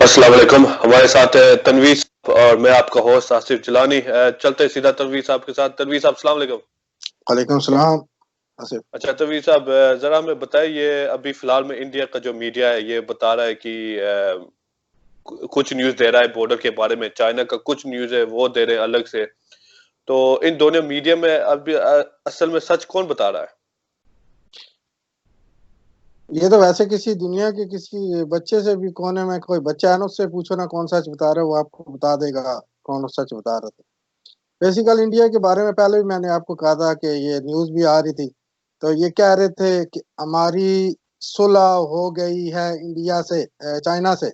अस्सलाम वालेकुम। हमारे साथ है तनवीर साहब और मैं आपका होस्ट आसिफ जिलानी। चलते सीधा तनवीर साहब के साथ। तनवीर साहब अस्सलाम वालेकुम। वालेकुम सलाम आसिफ। अच्छा तनवीर साहब, जरा हमें बताइए, अभी फिलहाल में इंडिया का जो मीडिया है ये बता रहा है कि कुछ न्यूज दे रहा है बॉर्डर के बारे में, चाइना का कुछ न्यूज है वो दे रहे हैं अलग से। तो इन दोनों मीडिया में अभी असल में सच कौन बता रहा है? ये तो वैसे किसी दुनिया के किसी बच्चे से भी, कोने में कोई बच्चा है ना, उससे पूछो ना कौन सच बता रहा है, वो आपको बता देगा कौन सच बता रहा था। बेसिकल इंडिया के बारे में पहले भी मैंने आपको कहा था कि ये न्यूज भी आ रही थी। तो ये कह रहे थे कि हमारी सुलह हो गई है इंडिया से, चाइना से,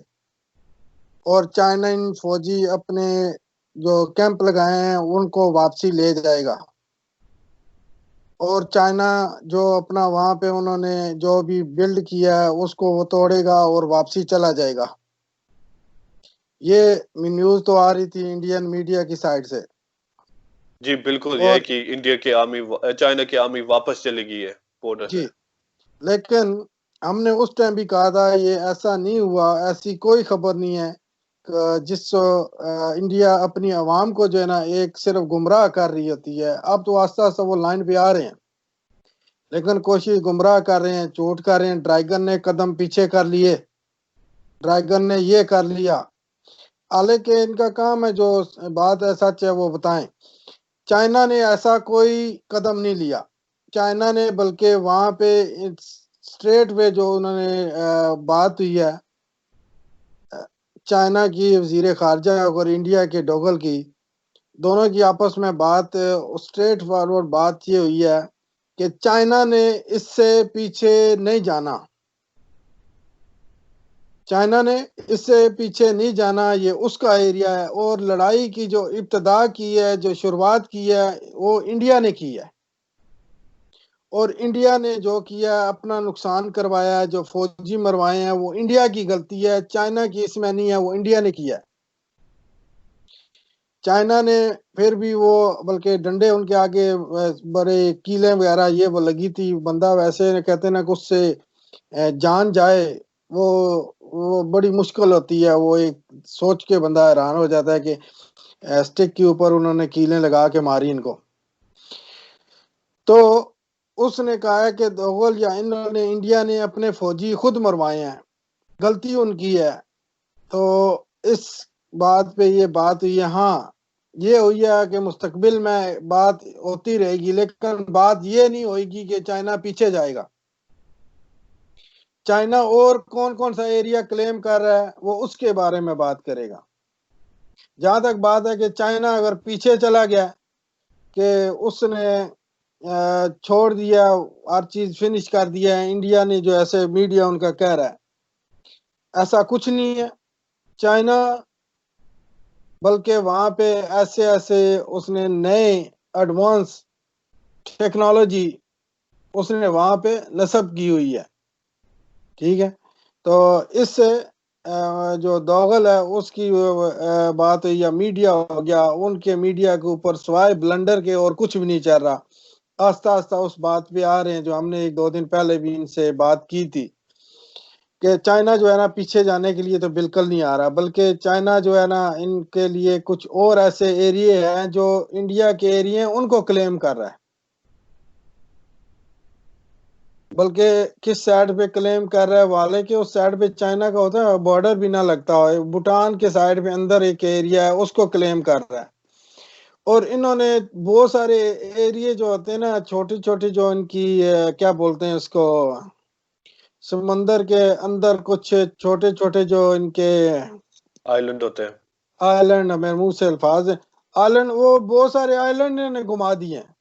और चाइनीन फौजी अपने जो कैंप लगाए हैं उनको वापसी ले जाएगा, और चाइना जो अपना वहां पे उन्होंने जो भी बिल्ड किया है उसको वो तोड़ेगा और वापसी चला जाएगा। ये न्यूज तो आ रही थी इंडियन मीडिया की साइड से। जी बिल्कुल, ये है और कि इंडिया की आर्मी, चाइना की आर्मी वापस चली गई है बॉर्डर जी, से। लेकिन हमने उस टाइम भी कहा था ये ऐसा नहीं हुआ, ऐसी कोई खबर नहीं है जिससे इंडिया अपनी आवाम को जो है ना एक सिर्फ गुमराह कर रही होती है। अब तो आस्ता आस्ता वो लाइन पे आ रहे हैं, लेकिन कोशिश गुमराह कर रहे हैं, चोट कर रहे हैं। ड्रैगन ने कदम पीछे कर लिए, ड्रैगन ने ये कर लिया। हालांकि इनका काम है, जो बात है सच है वो बताएं। चाइना ने ऐसा कोई कदम नहीं लिया। चाइना ने बल्कि वहां पे स्ट्रेट वे जो उन्होंने बात हुई है, चाइना की वजीर खारजा और इंडिया के डोगल की, दोनों की आपस में बात, स्ट्रेट फॉरवर्ड बात ये हुई है कि चाइना ने इससे पीछे नहीं जाना। चाइना ने इससे पीछे नहीं जाना, ये उसका एरिया है। और लड़ाई की जो इब्तदा की है, जो शुरुआत की है, वो इंडिया ने की है। और इंडिया ने जो किया, अपना नुकसान करवाया है, जो फौजी मरवाए हैं, वो इंडिया की गलती है, चाइना की इसमें नहीं है, वो इंडिया ने किया है। चाइना ने फिर भी वो, बल्कि डंडे उनके आगे बड़े कीलें वगैरह ये वो लगी थी। बंदा वैसे कहते ना कि उससे जान जाए, वो बड़ी मुश्किल होती है। वो एक सोच के बंदा हैरान हो जाता है कि स्टिक के ऊपर उन्होंने कीलें लगा के मारी इनको। तो उसने कहा है कि दोगल या इन्होंने, इंडिया ने अपने फौजी खुद मरवाए हैं, गलती उनकी है। तो इस बात पे ये बात हुई है। हाँ, ये हुई है कि मुस्तकबिल में बात होती रहेगी, लेकिन बात ये नहीं होगी कि चाइना पीछे जाएगा। चाइना और कौन कौन सा एरिया क्लेम कर रहा है वो उसके बारे में बात करेगा। जहां तक बात है कि चाइना अगर पीछे चला गया, कि उसने छोड़ दिया, हर चीज फिनिश कर दिया है इंडिया ने, जो ऐसे मीडिया उनका कह रहा है, ऐसा कुछ नहीं है। चाइना बल्कि वहां पे ऐसे ऐसे उसने नए एडवांस टेक्नोलॉजी उसने वहां पे नस्ब की हुई है। ठीक है, तो इससे जो दोगल है उसकी बात हुई, या मीडिया हो गया, उनके मीडिया के ऊपर स्वाय ब्लंडर के और कुछ भी नहीं चल रहा। आस्ता आस्ता उस बात पे आ रहे हैं जो हमने एक दो दिन पहले भी इनसे बात की थी, कि चाइना जो है ना पीछे जाने के लिए तो बिल्कुल नहीं आ रहा, बल्कि चाइना जो है ना इनके लिए कुछ और ऐसे एरिए हैं जो इंडिया के एरिए हैं उनको क्लेम कर रहा है। बल्कि किस साइड पे क्लेम कर रहा है, वाले के उस साइड पे चाइना का होता है, बॉर्डर भी ना लगता हो, भूटान के साइड पे अंदर एक एरिया है उसको क्लेम कर रहा है। और इन्होंने बहुत सारे एरिया जो होते हैं ना, छोटी छोटी, जो इनकी क्या बोलते हैं उसको, समंदर के अंदर कुछ छोटे छोटे जो इनके आइलैंड होते हैं। आइलैंड, मेरे मुंह से अल्फाज है, आइलैंड, वो बहुत सारे आइलैंड इन्होंने घुमा दिए हैं।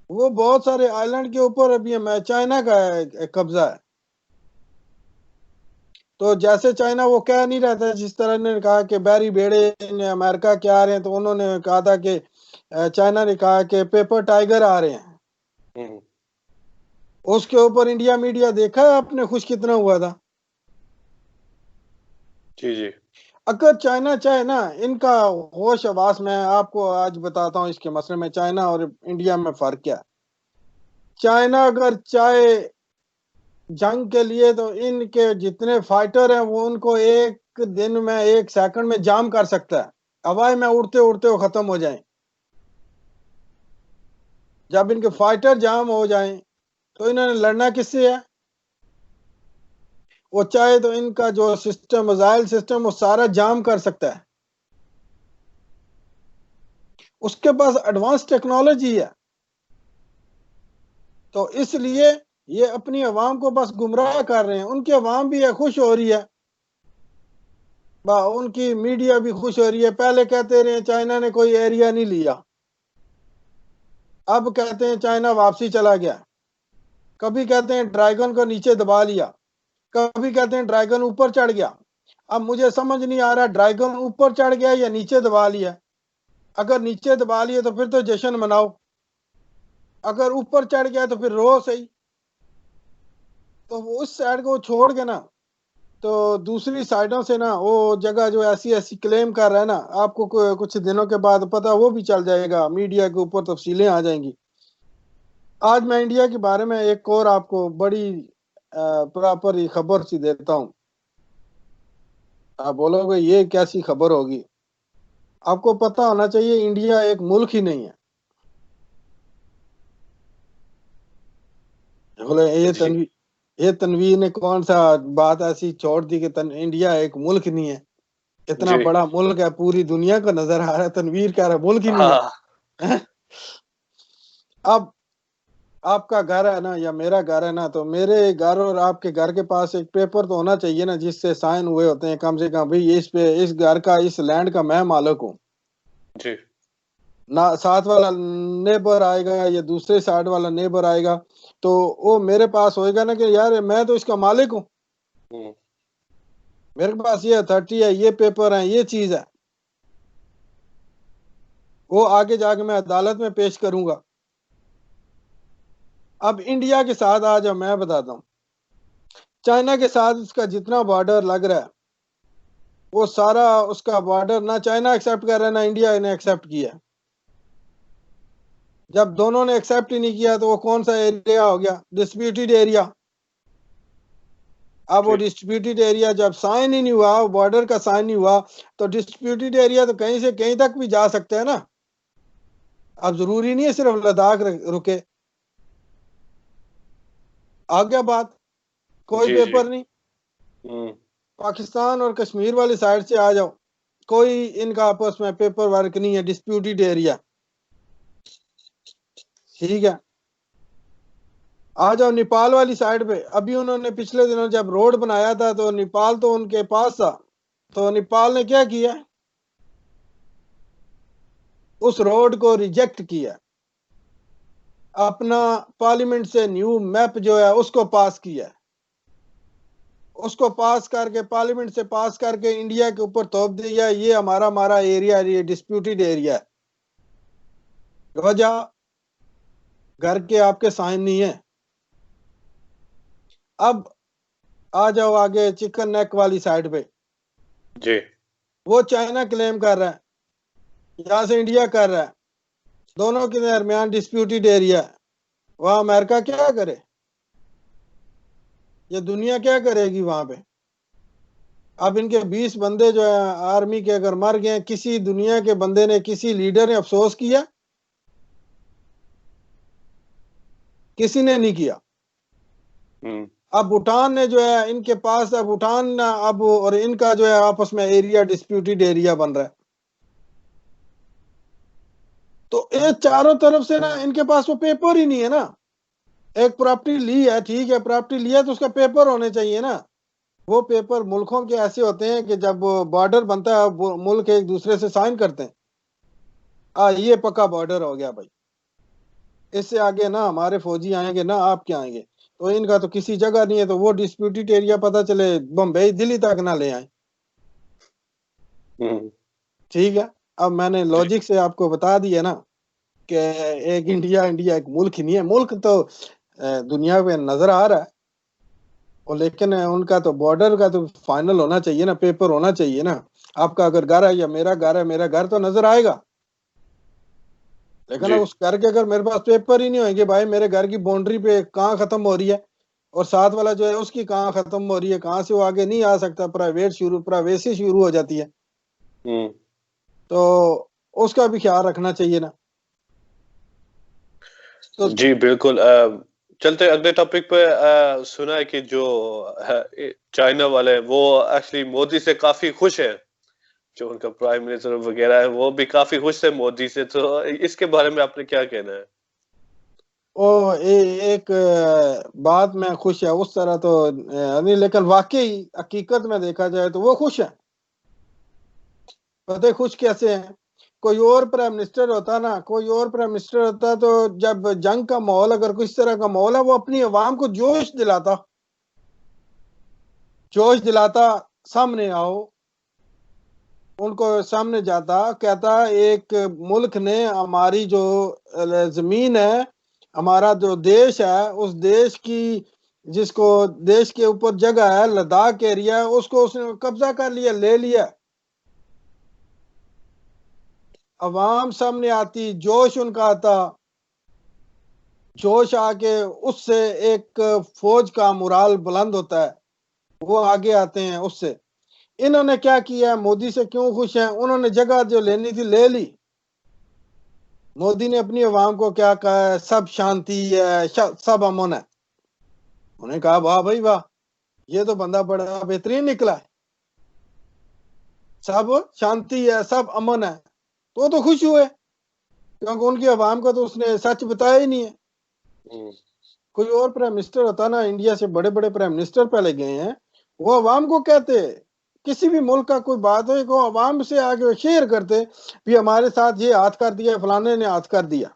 वो बहुत सारे आइलैंड के ऊपर अभी चाइना का कब्जा है। तो जैसे चाइना वो कह नहीं रहा था, जिस तरह ने कहा कि बैरी बेड़े अमेरिका के आ रहे हैं, तो उन्होंने कहा था कि चाइना ने कहा कि पेपर टाइगर आ रहे हैं। हम्म। उसके ऊपर इंडिया मीडिया देखा है आपने खुश कितना हुआ था। जी जी। अगर चाइना चाहे ना, इनका होश आवास, मैं आपको आज बताता हूँ इसके मसले में चाइना और इंडिया में फर्क क्या है। चाइना अगर चाहे जंग के लिए तो इनके जितने फाइटर हैं वो उनको एक दिन में, एक सेकंड में जाम कर सकता है, हवाई में उड़ते उड़ते वो खत्म हो जाएं। जब इनके फाइटर जाम हो जाएं तो इन्होंने लड़ना किससे है? वो चाहे तो इनका जो सिस्टम, मिसाइल सिस्टम, वो सारा जाम कर सकता है। उसके पास एडवांस टेक्नोलॉजी है। तो इसलिए ये अपनी अवाम को बस गुमराह कर रहे हैं। उनकी अवाम भी है, खुश हो रही है, उनकी मीडिया भी खुश हो रही है। पहले कहते रहे चाइना ने कोई एरिया नहीं लिया, अब कहते हैं चाइना वापसी चला गया। कभी कहते हैं ड्रैगन को नीचे दबा लिया, कभी कहते हैं ड्रैगन ऊपर चढ़ गया। अब मुझे समझ नहीं आ रहा ड्रैगन ऊपर चढ़ गया या नीचे दबा लिया। अगर नीचे दबा लिए तो फिर तो जश्न मनाओ, अगर ऊपर चढ़ गया तो फिर रो सही। तो वो उस साइड को छोड़ के ना, तो दूसरी साइडों से ना वो जगह जो ऐसी ऐसी क्लेम कर रहा है ना, आपको कुछ दिनों के बाद पता वो भी चल जाएगा, मीडिया के ऊपर तफसीलें आ जाएंगी। आज मैं इंडिया के बारे में एक और आपको बड़ी प्रॉपर ही खबर सी देता हूँ। आप बोलोगे ये कैसी खबर होगी? आपको पता होना चाहिए इंडिया एक मुल्क ही नहीं है। बोले जी ये तनवीर ने कौन सा बात ऐसी छोड़ दी कि इंडिया एक मुल्क नहीं है? इतना जी। बड़ा मुल्क है, पूरी दुनिया को नजर आ रहा है, तनवीर कह रहा है मुल्क ही नहीं है। हाँ अब आपका घर है ना या मेरा घर है ना, तो मेरे घर और आपके घर के पास एक पेपर तो होना चाहिए ना जिससे साइन हुए होते हैं कम से कम, भाई इस पे, इस घर का, इस लैंड का मैं मालिक हूँ। जी। ना साथ वाला नेबर आएगा या दूसरे साइड वाला नेबर आएगा तो वो मेरे पास होएगा ना कि यार मैं तो इसका मालिक हूँ, हम्म। मेरे पास ये अथॉरिटी है, ये पेपर है, ये चीज है। वो आगे जाके मैं अदालत में पेश करूंगा। अब इंडिया के साथ आज मैं बताता हूँ, चाइना के साथ इसका जितना बॉर्डर लग रहा है वो सारा उसका बॉर्डर ना चाइना एक्सेप्ट कर रहा है ना इंडिया ने एक्सेप्ट किया। जब दोनों ने एक्सेप्ट ही नहीं किया तो वो कौन सा एरिया हो गया? Disputed area. अब वो जी डिस्प्यूटेड एरिया जब साइन ही नहीं हुआ, बॉर्डर का साइन नहीं हुआ, तो डिस्प्यूटेड एरिया तो कहीं से कहीं तक भी जा सकते हैं ना। अब जरूरी नहीं है सिर्फ लद्दाख रुके। आ गया बात, कोई जी। जी। पेपर नहीं। हम्म। पाकिस्तान और कश्मीर वाली साइड से आ जाओ, कोई इनका आपस में पेपर वर्क नहीं है, डिस्प्यूटेड एरिया। ठीक है, आ जाओ नेपाल वाली साइड पे। अभी उन्होंने पिछले दिनों जब रोड बनाया था तो नेपाल तो उनके पास था, तो नेपाल ने क्या किया? उस रोड को रिजेक्ट किया, अपना पार्लियामेंट से न्यू मैप जो है उसको पास किया। उसको पास करके, पार्लियामेंट से पास करके इंडिया के ऊपर थोप दिया, ये हमारा हमारा एरिया, ये डिस्प्यूटेड एरिया है। वजह, घर के आपके साइन नहीं है। अब आ जाओ आगे चिकन नेक वाली साइड पे, जी। वो चाइना क्लेम कर रहा है, यहां से इंडिया कर रहा है, दोनों के दरमियान डिस्प्यूटेड एरिया है। वहां अमेरिका क्या करे? ये दुनिया क्या करेगी वहां पे? अब इनके 20 बंदे जो है आर्मी के अगर मर गए, किसी दुनिया के बंदे ने, किसी लीडर ने अफसोस किया? किसी ने नहीं किया। हम्म। अब भूटान ने जो है इनके पास, अब भूटान अब और इनका जो है आपस में एरिया डिस्प्यूटेड एरिया बन रहा है। तो ये चारों तरफ से ना इनके पास वो पेपर ही नहीं है ना। एक प्रॉपर्टी ली है, ठीक है, प्रॉपर्टी लिया तो उसका पेपर होने चाहिए ना। वो पेपर मुल्कों के ऐसे होते हैं कि जब बॉर्डर बनता है वो मुल्क एक दूसरे से साइन करते हैं, ये पक्का बॉर्डर हो गया भाई, इससे आगे ना हमारे फौजी आएंगे ना आप क्या आएंगे। तो इनका तो किसी जगह नहीं है, तो वो डिस्प्यूटेड एरिया पता चले बम्बई दिल्ली तक ना ले आए। हम्म। ठीक है, अब मैंने जी लॉजिक से आपको बता दिया ना कि एक इंडिया, इंडिया एक मुल्क ही नहीं है। मुल्क तो दुनिया में नजर आ रहा है, और लेकिन उनका तो बॉर्डर का तो फाइनल होना चाहिए ना, पेपर होना चाहिए ना। आपका अगर घर है या मेरा घर है, मेरा घर तो नजर आएगा, लेकिन जी। उस घर के अगर मेरे पास पेपर ही नहीं होंगे भाई, मेरे घर की बाउंड्री पे कहाँ खत्म हो रही है, और साथ वाला जो है उसकी कहाँ खत्म हो रही है, कहाँ से वो आगे नहीं आ सकता, प्राइवेसी शुरू हो जाती है। तो उसका भी ख्याल रखना चाहिए ना। तो जी बिल्कुल। चलते अगले टॉपिक पे। सुना है कि जो चाइना वाले हैं, वो एक्चुअली मोदी से काफी खुश है। जो उनका प्राइम मिनिस्टर वगैरह है वो भी काफी खुश है मोदी से। तो इसके बारे में आपने क्या कहना है? एक बात में खुश है उस तरह तो नहीं, लेकिन वाकई हकीकत में देखा जाए तो वो खुश है। पता है खुश कैसे हैं? कोई और प्राइम मिनिस्टर होता ना, कोई और प्राइम मिनिस्टर होता तो जब जंग का माहौल, अगर किस तरह का माहौल है, वो अपनी आवाम को जोश दिलाता, सामने आओ, उनको सामने जाता, कहता एक मुल्क ने हमारी जो जमीन है, हमारा जो देश है, उस देश की, जिसको देश के ऊपर जगह है, लद्दाख एरिया है, उसको उसने कब्जा कर लिया, ले लिया। अवाम सामने आती, जोश उनका आता, जोश आके उससे एक फौज का मुराल बुलंद होता है, वो आगे आते हैं उससे। इन्होंने क्या किया? मोदी से क्यों खुश हैं? उन्होंने जगह जो लेनी थी ले ली। मोदी ने अपनी आवाम को क्या कहा है? सब शांति है, सब अमन है। उन्होंने कहा वाह भाई वाह, ये तो बंदा बड़ा बेहतरीन निकला है, सब शांति है, सब अमन है। तो खुश हुए, क्योंकि उनकी आवाम को तो उसने सच बताया ही नहीं है। कोई और प्राइम मिनिस्टर होता ना, इंडिया से बड़े बड़े प्राइम मिनिस्टर पहले गए हैं, वो आवाम को कहते, किसी भी मुल्क का कोई बात हो वो आवाम से आगे शेयर करते भी हमारे साथ ये हाथ कर दिया, फलाने ने हाथ कर दिया।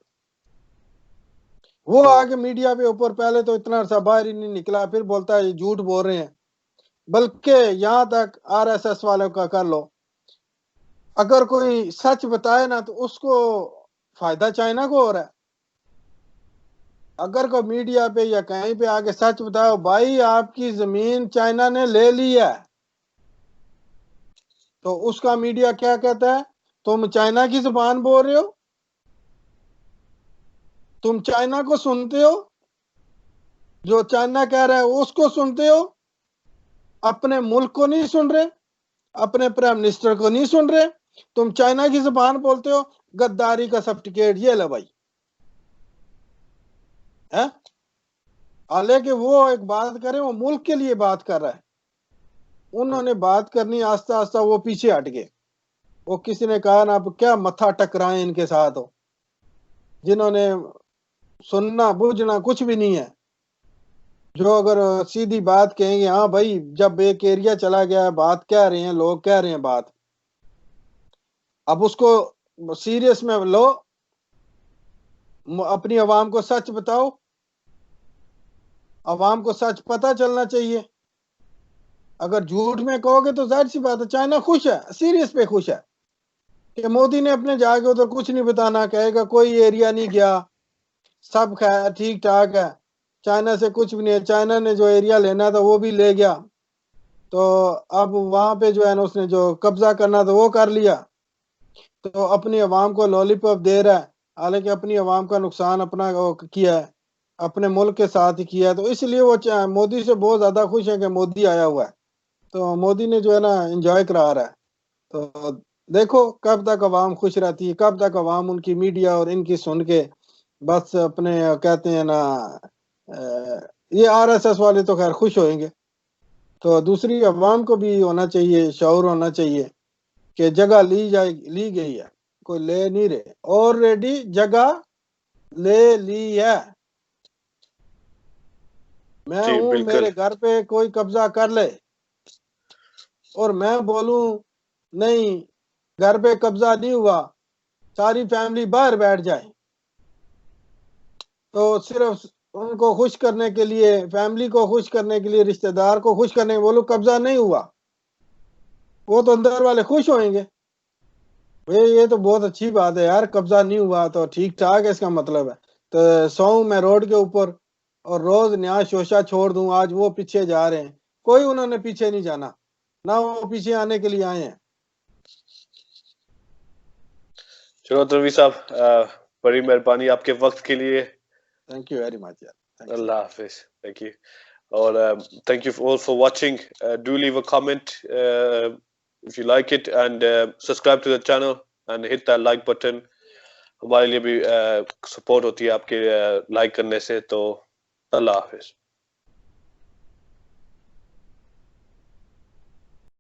वो आगे मीडिया पे ऊपर पहले तो इतना सा बाहर ही नहीं निकला, फिर बोलता है ये झूठ बोल रहे हैं। बल्कि यहां तक आरएसएस वालों का कर लो, अगर कोई सच बताए ना तो उसको फायदा चाइना को हो रहा है। अगर कोई मीडिया पे या कहीं पे आके सच बताओ भाई आपकी जमीन चाइना ने ले ली है, तो उसका मीडिया क्या कहता है? तुम चाइना की जुबान बोल रहे हो, तुम चाइना को सुनते हो, जो चाइना कह रहा है उसको सुनते हो, अपने मुल्क को नहीं सुन रहे, अपने प्राइम मिनिस्टर को नहीं सुन रहे, तुम चाइना की जुबान बोलते हो। गद्दारी का सर्टिफिकेट ये लो भाई है। हालांकि वो एक बात करे, वो मुल्क के लिए बात कर रहा है, उन्होंने बात करनी, आस्ता आस्ता वो पीछे हट गए। वो किसी ने कहा ना, अब क्या मथा टकराए इनके साथ हो, जिन्होंने सुनना बूझना कुछ भी नहीं है, जो अगर सीधी बात कहेंगे हाँ भाई, जब एक एरिया चला गया है, बात कह रहे हैं लोग, कह रहे हैं बात, अब उसको सीरियस में लो, अपनी आवाम को सच बताओ, आवाम को सच पता चलना चाहिए। अगर झूठ में कहोगे तो जाहिर सी बात है चाइना खुश है, सीरियस पे खुश है कि मोदी ने अपने जाके उधर कुछ नहीं बताना, कहेगा कोई एरिया नहीं गया, सब खैर ठीक ठाक है, चाइना से कुछ भी नहीं है, चाइना ने जो एरिया लेना था वो भी ले गया, तो अब वहां पे जो है ना उसने जो कब्जा करना था वो कर लिया, तो अपनी आवाम को लॉलीपॉप दे रहा है। हालांकि अपनी आवाम का नुकसान अपना वो किया है, अपने मुल्क के साथ ही किया है, तो इसलिए वो मोदी से बहुत ज्यादा खुश है कि मोदी आया हुआ है, तो मोदी ने जो है ना एंजॉय करा रहा है। तो देखो कब तक आवाम खुश रहती है, कब तक आवाम उनकी मीडिया और इनकी सुन के बस अपने कहते हैं ना, ये आरएसएस वाले तो खैर खुश होंगे, तो दूसरी अवाम को भी होना चाहिए, शऊर होना चाहिए कि जगह ली गई है, कोई ले नहीं रहे, ऑलरेडी जगह ले ली है। मैं जी हूं, बिल्कुल। मेरे घर पे कोई कब्जा कर ले और मैं बोलूं नहीं, घर पे कब्जा नहीं हुआ, सारी फैमिली बाहर बैठ जाए, तो सिर्फ उनको खुश करने के लिए, फैमिली को खुश करने के लिए, रिश्तेदार को खुश करने के, बोलो कब्जा नहीं हुआ, वो तो अंदर वाले खुश होंगे, भाई ये तो बहुत अच्छी बात है यार, कब्जा नहीं हुआ तो ठीक ठाक है, इसका मतलब है। तो सौ मैं रोड के ऊपर और रोज नया शोशा छोड़ दूं, आज वो पीछे जा रहे हैं, कोई उन्होंने पीछे नहीं जाना, ना वो पीछे आने के लिए आए हैं। चलो तनवीर साहब, बड़ी मेहरबानी आपके वक्त के लिए। थैंक यू वेरी मच यार, thanks. Allah Hafiz. Thank you. और thank you all for watching. Do leave a comment if you like it, and subscribe to the channel and hit that like button. हमारे लिए भी support होती है आपके like करने से। तो अल्लाह हाफिज।